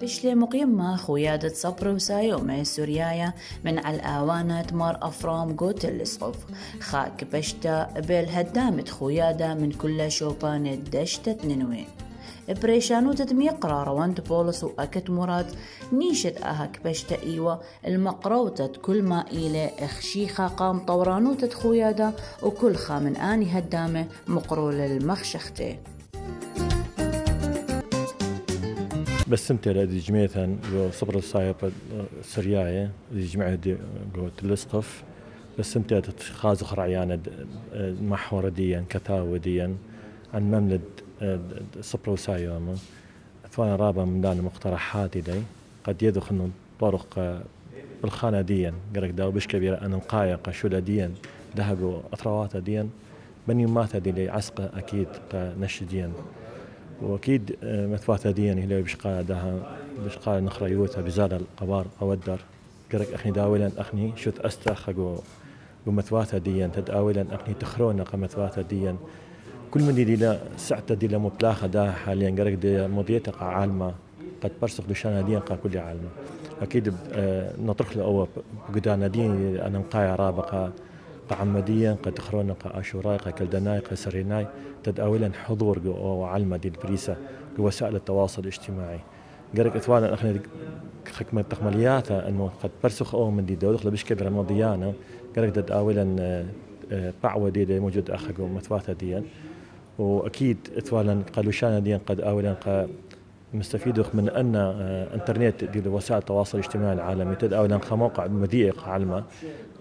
بشلي مقيمة خويادة صبر وسايومي سوريايا من على الآوانات مار أفرام قوت الاسقف خاك بشتا بالهدامت خويادة من كل شوبانة دشتة ننوين بريشانو تدمي قرار وانت بولس وأكت مراد نيشت أهك بشتا إيوة المقروتة كل ما إلى اخشيخة قام طورانو تدخويادة وكل خامن آني هدامة مقرول المخشختي بس امتى لدي جميعا صبر الصايب سرياية دي جماعة قوت الاسقف بس امتى تتخاذ خرعيان محور ديا كتاوي ديا عن مملد صبر وسايوما ثوانا رابع من دان مقترحات دي قد يدخل طرق بالخانة ديا قرق داو بش كبيرة أن نقايق شولا ديا دهقوا أطروات ديا بني ماتا دي لي عسقة أكيد نش ديا واكيد مثواتا ديان هي بشقا دها بشقا نخرى يوتا بزال القبار اودر قرق اخني داولا اخني شوت استخقو ومثواتا ديان تداولا اخني تخرونا قمثواتا ديان كل من دي لا سعته دي لا مبلاخه دا حاليا قرق دي مضيتها عالمه قد برسخ دشانا ديان كل عالمه اكيد نطرح له اول قدانا دين انا نقايا رابقه قعمديا قد تخرونا قاشوراي قكلدناي قسريناي تداولا حضور وعلمة دي البريسة وسائل التواصل الاجتماعي قرق اثوانا اخنا خكمة تخملياتها انه قد برسخ او من دي دخل بش كبيرة مضيانا قرق تداولا بعوة دي موجود اخك ومثواتا ديا واكيد اثوالا قالوشانا ديا قد اولا مستفيدوا من ان انترنت دي وسائل التواصل الاجتماعي العالمي تداولا موقع مضيق علمة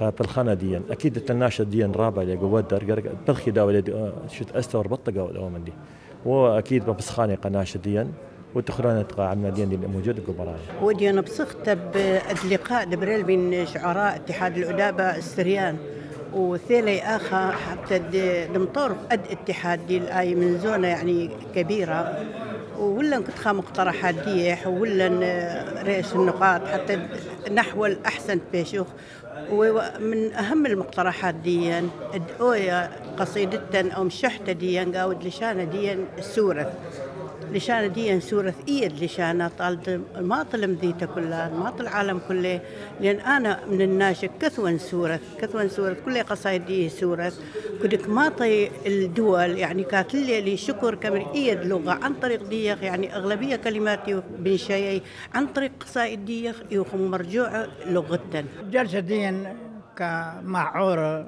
بالخانة ديا اكيد التناشد ديا رابع اللي قودر قرق بلخي داول شت استور بطقه او من دي واكيد بسخاني قناش ديا وتخرانة عنا ديا اللي موجود قبراي ودي انا بصخت باللقاء دبريل بين شعراء اتحاد الادابه السريان وثيلي اخا حتى دمطور قد اتحاد دي الاي من زونه يعني كبيره ولا كنت خا مقترحات ديح ولا رئيس النقاط حتى نحو الأحسن بيشوخ ومن أهم المقترحات دي الدوية قصيدة أو مشحتة دي قاود لشانة دي السورة لشانة دي سورة إيد لشانة طالت ما طلم ذيته كلها ما طل العالم كله لأن أنا من الناشك كثوان سورة كل قصايد دي سورة كدك ما طي الدول يعني كانت لي شكر كمن إيد لغة عن طريق ديخ يعني أغلبية كلماتي بن شيء عن طريق قصائد ديخ يخم مرجوعة لغة جلسة دي كمعورة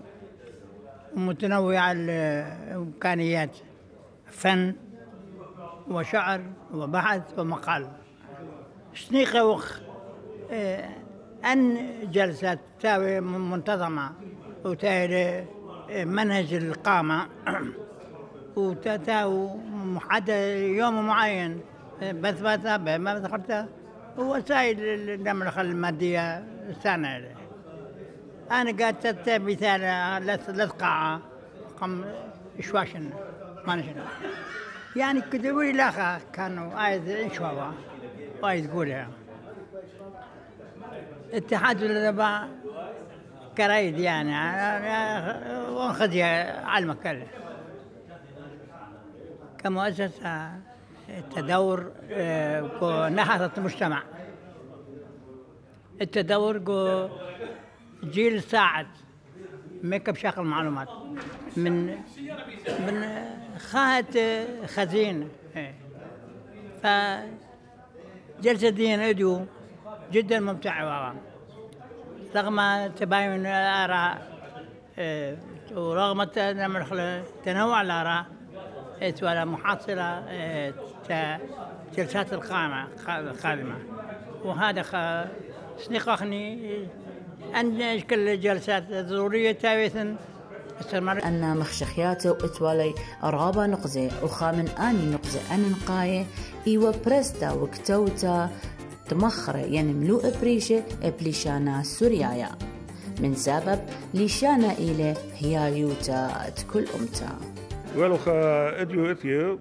متنوعة الإمكانيات فن وشعر وبحث ومقال سنيقة وخ أن جلسات تساوي منتظمة وتاوي منهج القامة وتتاوي محدد يوم معين بثبتها ما ذكرتها ووسائل النمرة المادية السنة أنا قاعد مثال لث قاعة قم إشواشن ما نشنا يعني كتبوا لي لاخا كانوا عايز إشواوا عايز يقولها اتحاد الأدباء كرايد يعني وانخذها على المكان كمؤسسة التدور نهضة المجتمع التدور جيل ساعد ميك اب شغل معلومات من خاهة خزين فجلسة دين اديو جدا ممتعة رغم تباين الآراء ورغم تنوع الآراء ولا محصلة جلسات القادمة وهذا سنقخني أن كل الجلسات ضرورية تاويثا أن مخشخياته وإتوالي رابا نقزة وخامن آني نقزة أن نقاية إيوة برستا وكتوتا تمخرة يعني ملوء بريشة بليشانا سوريايا من سبب ليشانا إليه هي يوتا كل أمتا ولو اديو اثيو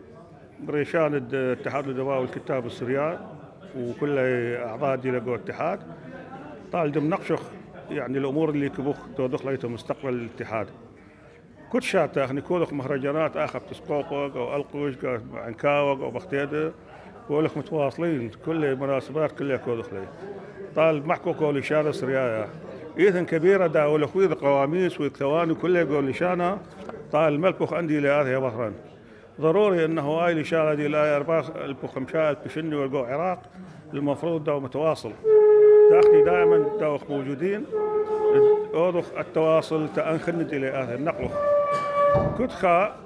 بريشان اتحاد الادباء والكتاب السريان وكل اعضاء دي لقوا اتحاد طال دم نقشخ يعني الامور اللي كبوخ تودخ ليته مستقبل الاتحاد كنت شاتا اخني كودخ مهرجانات اخر تسقوق او القوش عنكاوق او بختيده كولك متواصلين كل مناسبات كلها كودخلي طال محكو كولي شانة سريايا إذن كبيرة داول أخويذ قواميس وثواني كلها قولي شانة طال الملبخ عندي لهذه بحرا ضروري أنه هاي لشانة دي لا أرباخ البخ مشاهد بشني والقو عراق المفروض داو متواصل داخلي دائما داو موجودين أوضخ التواصل تأنخند إلى هذا النقل كنت خا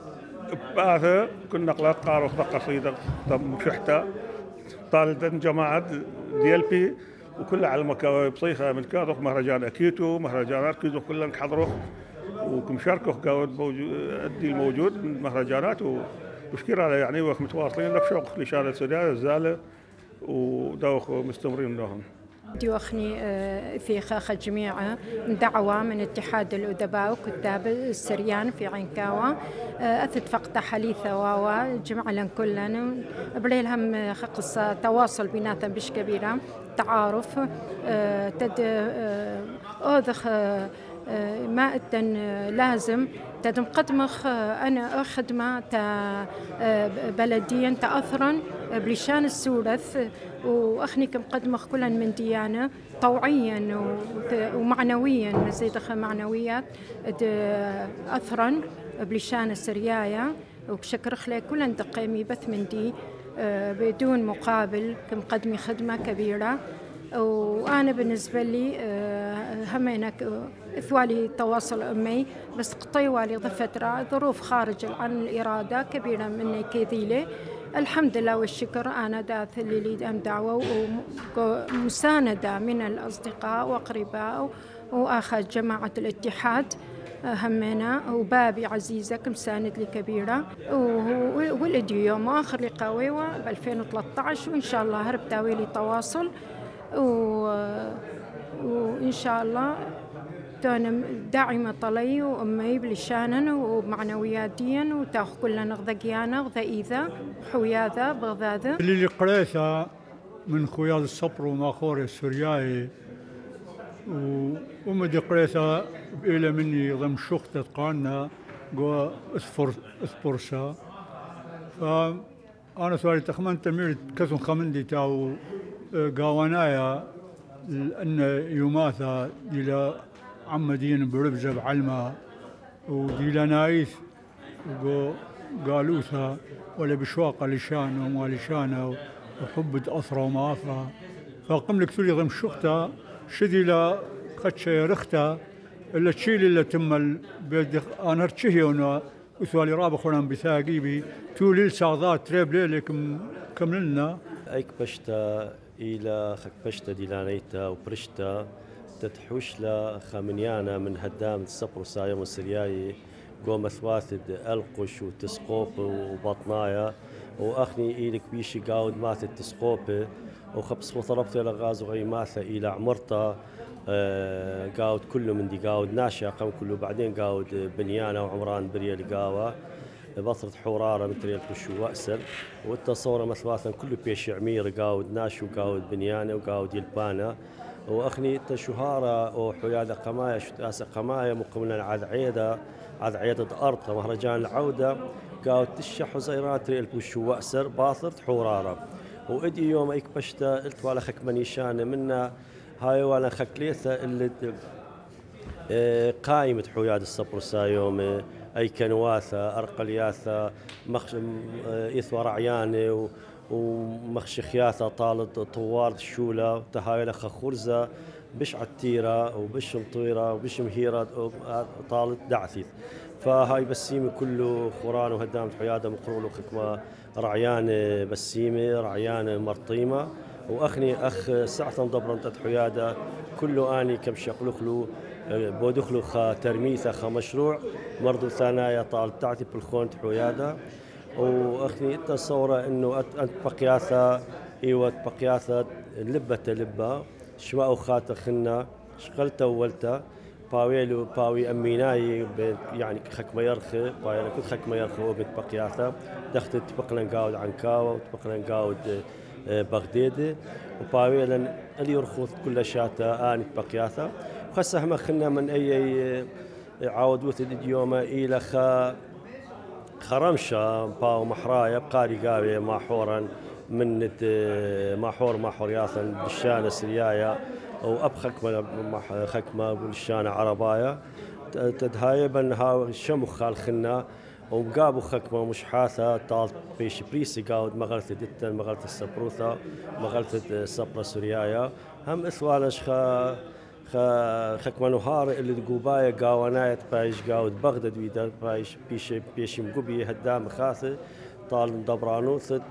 بآثر كن نقلات قارخ ذا قصيدة مشحتة طال جماعة دي بي وكل على المكاوي بصيخة من كاذخ مهرجان أكيتو مهرجان أركيزو كلهم حضروا وكمشاركوا قاود أدي الموجود من مهرجانات ومشكلة على يعني وقت متواصلين لك شوق لشارة سوريا الزالة ودوخ مستمرين لهم ديوخني في خاخ الجميع دعوة من اتحاد الأدباء وكتاب السريان في عينكاوة أثت فقط حليثة واوا جمع لن كلنا بريلهم خقص تواصل بيناتنا بش كبيرة تعارف تد أوذخ ما أتن لازم تدم قدمخ أنا خدمة بلديا تأثرا بلشان السورث وأخني كم قدمخ كلا من ديانة طوعيا ومعنويا مزيدخ معنويات أثرا بلشان السريايا وبشكر خلي كلا دقيمي بث من دي بدون مقابل كم قدمي خدمة كبيرة وأنا بالنسبة لي همينك إثوالي تواصل أمي بس قطيوالي فترة ظروف خارج عن الإرادة كبيرة مني كذيلة الحمد لله والشكر أنا داث اللي لي أم دعوة ومساندة من الأصدقاء وأقرباء وآخر جماعة الاتحاد همنا وبابي عزيزة كمساند لي كبيرة والإديو يوم آخر لقاوي ب 2013 وإن شاء الله هرب تاويلي تواصل وإن شاء الله تون داعمة طلي وأمي بلشانا ومعنوياتيا وتاخ كلنا نغذقيانا غذا حوياذا بغذاذا اللي قريتها من خويا الصبر وماخوري السورياي ومدي قريتها إلى مني ضم شخطة قانا قوى اسبرسا فأنا سؤالي تخمن تمير كثم خمندي تاو قاوانايا لأن يوماثا إلى عمدين بربزة بعلمة وديلا نايث وقالوثا ولا بشواقة لشانه وما لشانه وحبد أثرة وما أثرة فقم لك ثولي ضم شختا شدي لا خدشة يرختا إلا تشيل إلا تمل أنا رتشهيونا وثوالي رابخونا بثاقيبي تولي الساعات تريب ليلكم كملنا أيك بشتا إلى خك بشتا ديلانيتا وبرشتا تتحوش لا خامنيانا من هدام الصبر وسايم والسرياي قوم ثواثد القش وتسقوب وبطنايا واخني إلك بيشي قاود مات التسقوب وخبص وطربت الى غاز وغي ماثا الى عمرتا قاود كله من دي قاود ناشا قام كله بعدين قاود بنيانا وعمران بريال قاوة بطرة حورارة مثل الكشو وأسل والتصورة مثلاثا كله بيش عمير قاود ناشو وقاود بنيانا وقاود يلبانا واخني تشهارة وحيادة قماية شتاسة قماية مقبلنا عاد عيادة أرض مهرجان العودة قاود تشح وزيران تري الكشو وأسر باطرة حورارة وإدي يوم أيك بشتا قلت ولا خك منيشانة منا هاي ولا خكليثة اللي قائمة حياد الصبر سايوم أي كنواثة أرقلياثة إثوى رعيانة ومخشخياثة طالت طوال الشولة تهايلة خخرزة بش عتيرة وبش مطيرة وبش مهيرة طالت دعثيث فهاي بسيمة كله خوران وهدامة حيادة مقرول وخكمة رعيان بسيمة رعيان مرطيمة وأخني أخ ساعة ضبرنت حيادة كله آني كم شقلخلو بودخلو خا ترميثة خا مشروع مرضو ثانايا طال تعتي بالخون حيادة واخني التصورة انه انت بقياثة ايوه بقياثة لبة شماء خاطر خنا شغلته وولته باويلو باوي اميناي يعني خك ما يرخي باي انا كنت خك ما يرخي وقت بقياثة دخلت تبقنا نقاود عنكاوة وتبقنا نقاود بغديدة وباويلا اللي يرخوث كل شاتا اني بقياثة خاصة ما خنا من اي عاودوث اليوم الى خرمشة باو محرايا بقاري قاوي مع حورا من محور ياثن بالشانة سريايا أو أب خكمة بالشانة عربايا تدهايب أنها شمخ خالخنا ومقابو خكمة مش حاثة طالت بيش بريسي قاود مغلثة دتا مغلثة السبروثة مغلثة السبرة سوريايا هم إثوالش خكمة نهار اللي تقوبايا قاونايت بايش قاود بغداد ويدا بايش بيش مقوبي هدام خاثة طال دبرانوثة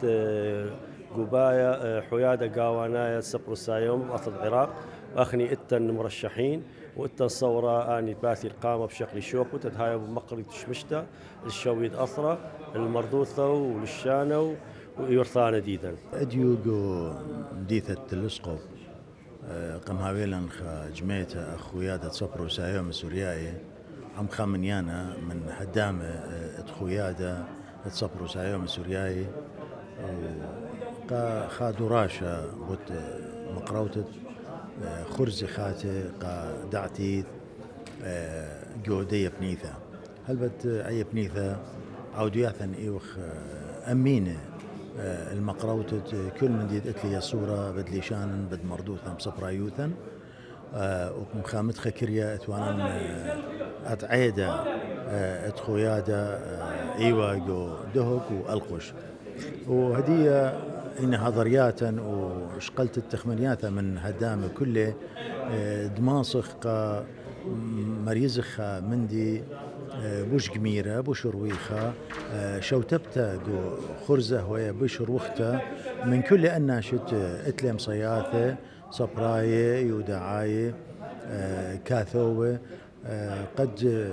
قوبايا حيادة قاونايا السبرو سايوم أصل العراق أخني إتن مرشحين وإتن صورة آني باثي القامة بشكل شوكو تدهايا بمقري تشمشتا الشويد أثرة المردوثة والشانة ويورثانة ديدا أديوغو ديثة الاسقف قم هاويلا جميتا أخويادة صبرو سايوم سورياي عم خامنيانا من هدام أخويادة صبرو سايوم سورياي خادو راشا بوت مقروتت خرزي خاتي قا دعتي جودية بنيثة هلبت أي بنيثة عودياثا إيوخ أمينة المقروتت كل من ديد اتلي الصورة بدلي شان بد مردوثا بصبرا يوثا ومخامت خكريا اتوانا اتعيدا اتخويادا ايوا جو دهك والقش وهدية إنها ضرياتا وشقلت التخمنياتا من هدام كله دماصخ مريزخ مندي بوش قميرة بوش رويخة شوتبتا جو خرزة ويا بوش روختا من كل أناشت اتلم صياثة صبراية يودعاية كاثوة قد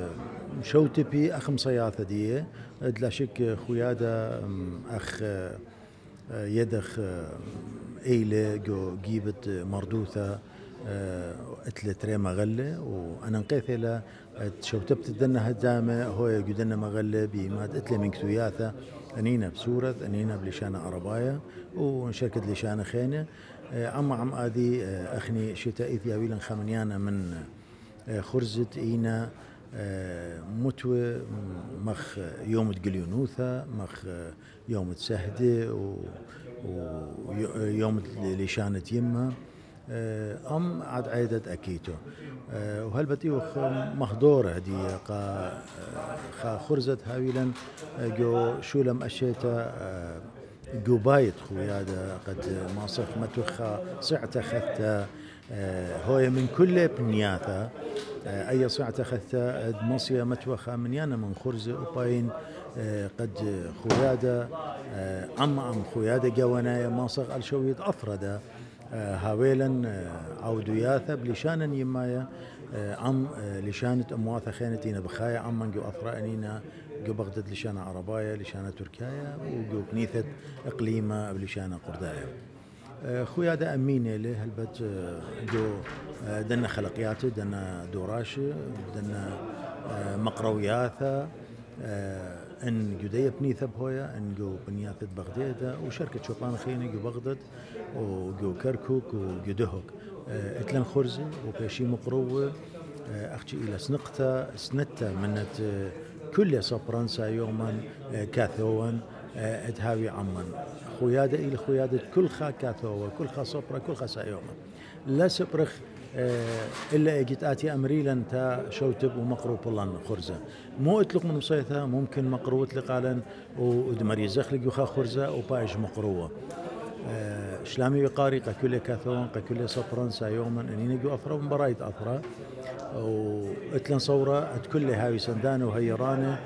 شوتبي أخم صياثة دي لا شك خويادا أخ يدخ ايله جو جيبت مردوثه اتله تري مغله وانا نقيثله شوتبت دنا هدامه هو جدنا مغله بماد اتله من كتوياثه انينا بسوره انينا بلشانه عربايه وشركه لشانه خينه عم ادي اخني شتاء اثيابيلا خمنيانا من خرزه اينا متوى مخ يوم تقليونوثة مخ يوم تسهدة ويوم لشانة يمة أم عاد عيدت أكيتو وهالبتي مخدورة هدية خا خرزت هاويلا جو شولم أشيتا جو بايت خويادا قد ماصخ متوخا صعت خثة هوي من كل بنياثة أي صعت خثة دمصية متوخا من يانا من خرزة وباين قد خويادا عم خويادا جوانايا ماصخ الشويد أفردا هاويلا عودياثة بلشانا يمايا عم لشانة أمواثة خينتينا بخايا عم من جو أفرانينا جو بغداد لشانة عربايا لشانة تركايا وجو كنيثة إقليمة بلشانة قردايا خويادا أمينة له هلبت جو دنا خلقياته دنا دوراشة دنا مقروياثة ان جدية بنيثة بهويا ان جو بنياثة بغداد وشركة شوبان خينة جو بغداد وجو كركوك وجو دهوك اتلن خرزة وبيشي مقروة اختي الى سنتا منت كل صبرانسا يوما كاثوان ادهاوي عمان خويادة الى خويادة كل خا كاثوة كل خا صبرا كل خا سايوما لا سبرخ إلا إجت آتي أمريلا تا شوتب ومقروب لان خرزة مو أطلق من مصيثة ممكن مقروة أطلق على ودمري زخلق يخا خرزة وبايش مقروة شلامي بقاري كل كاثون كل صبرا يوما أني نجو أثرة ومبرايد أثرة وأتلن صورة أتكل هاوي سندانة وهيرانة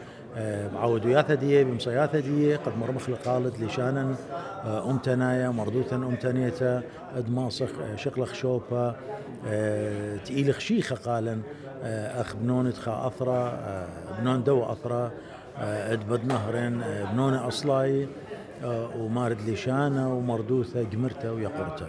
بعودياثة دي بمصياثة دي قد مرمخ لقالت لشانا أمتنايا مردوثا أمتنيتا أدماصخ شقلخ شوبا تقيل خشيخة قالا أخ بنون تخا أثرة بنون دو أثرة أدبد نهرين بنون أصلاي ومارد لشانة ومردوثة جمرته ويقرته